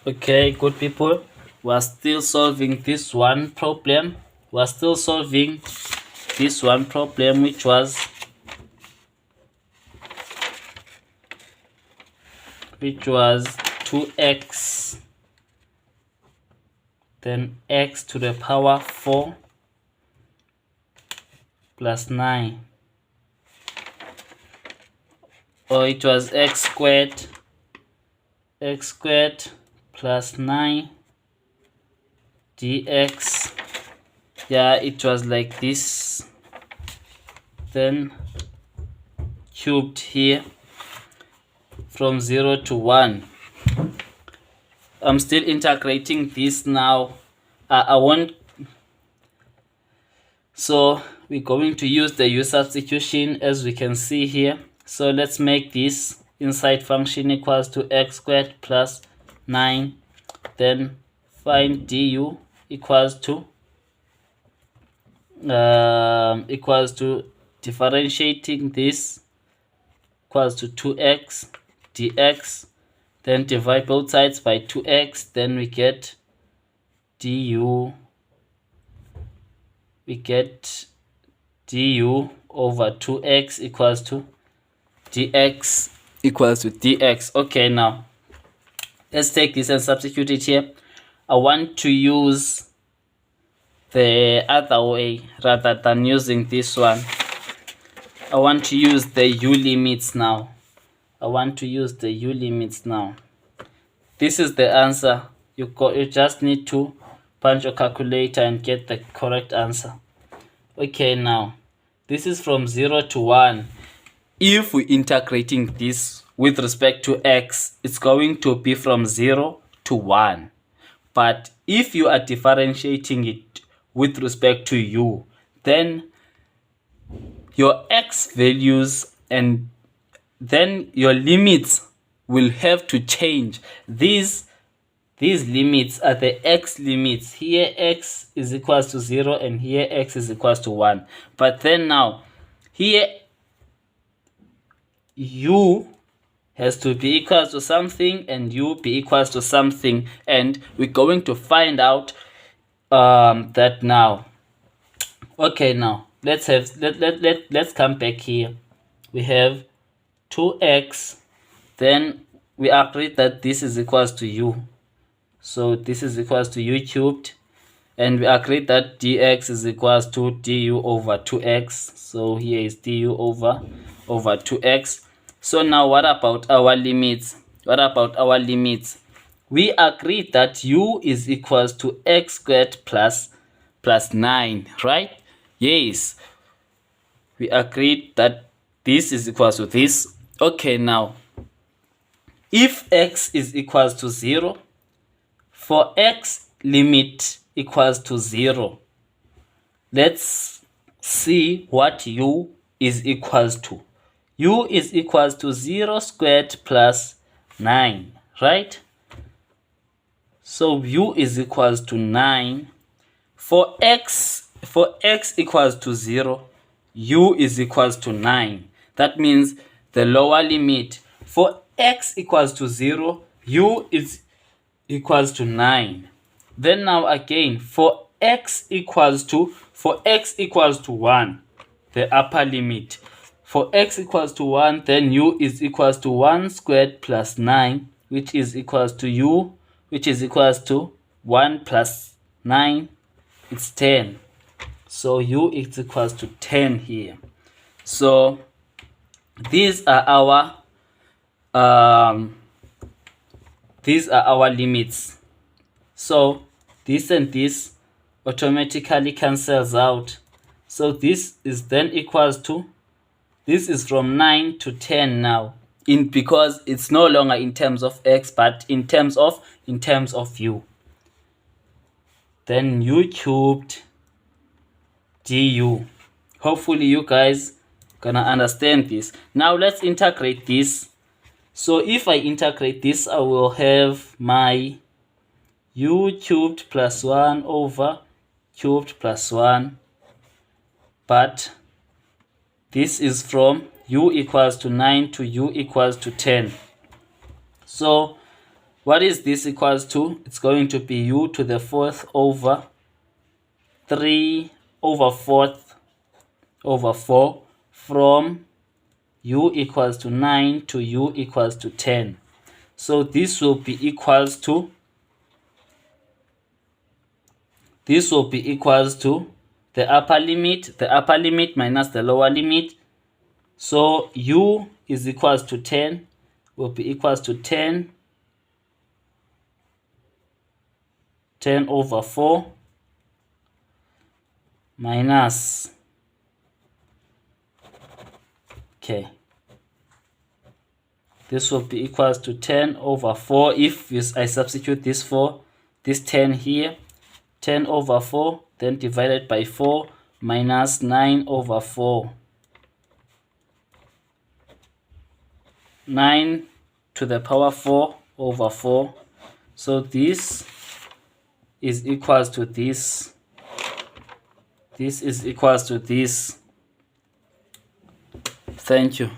Okay, good people, we're still solving this one problem. We're still solving this one problem, which was 2x then x to the power 4 plus 9, or it was x squared plus 9 dx. Yeah, it was like this, then cubed here from 0 to 1. I'm still integrating this now. I won't. So we're going to use the u substitution, as we can see here. So let's make this inside function equals to x squared plus 9. Then find du equals to differentiating this equals to 2x dx. Then divide both sides by 2x. Then we get du. We get du over 2x equals to dx equals to dx. Okay, now let's take this and substitute it here. I want to use the other way rather than using this one. I want to use the u limits now. This is the answer. You just need to punch your calculator and get the correct answer. Okay, now this is from 0 to 1. If we're integrating this with respect to x, it's going to be from 0 to 1. But if you are differentiating it with respect to u, then your x values and then your limits will have to change. These limits are the x limits. Here x is equals to 0 and here x is equals to 1. But then now here u has to be equals to something and u be equals to something, and we're going to find out that now. Okay, now let's come back here. We have 2x, then we agreed that this is equals to u. So this is equals to u cubed, and we agreed that dx is equals to du over 2x. So here is du over 2x. So now what about our limits? We agreed that u is equals to x squared plus 9, right? Yes, we agreed that this is equals to this. Okay, now if x is equals to 0, for x limit equals to 0, let's see what u is equals to. U is equals to 0 squared plus 9, right? So u is equals to 9. For x equals to 0, u is equals to 9. That means the lower limit. For x equals to 0, u is equals to 9. Then now again, for x equals to 1, the upper limit. For x equals to 1, then u is equals to 1 squared plus 9, which is equals to u, which is equals to 1 plus 9, it's 10. So u is equals to 10 here. So these are our limits. So this and this automatically cancels out. So this is then equals to, this is from 9 to 10 now, because it's no longer in terms of x, but in terms of u. Then u cubed du. Hopefully you guys gonna understand this. Now let's integrate this. So if I integrate this, I will have my u cubed plus 1 over cubed plus 1, but this is from u equals to 9 to u equals to 10. So What is this equals to? It's going to be u to the 4th over 3 over 4th over 4 from u equals to 9 to u equals to 10. So this will be equals to the upper limit minus the lower limit. So u is equals to 10 will be equals to 10 over 4 minus, okay, this will be equals to 10 over 4 if I substitute this 10 here, 10 over 4, then divided by 4 minus 9 over 4. 9 to the power 4 over 4. So this is equals to this. This is equals to this. Thank you.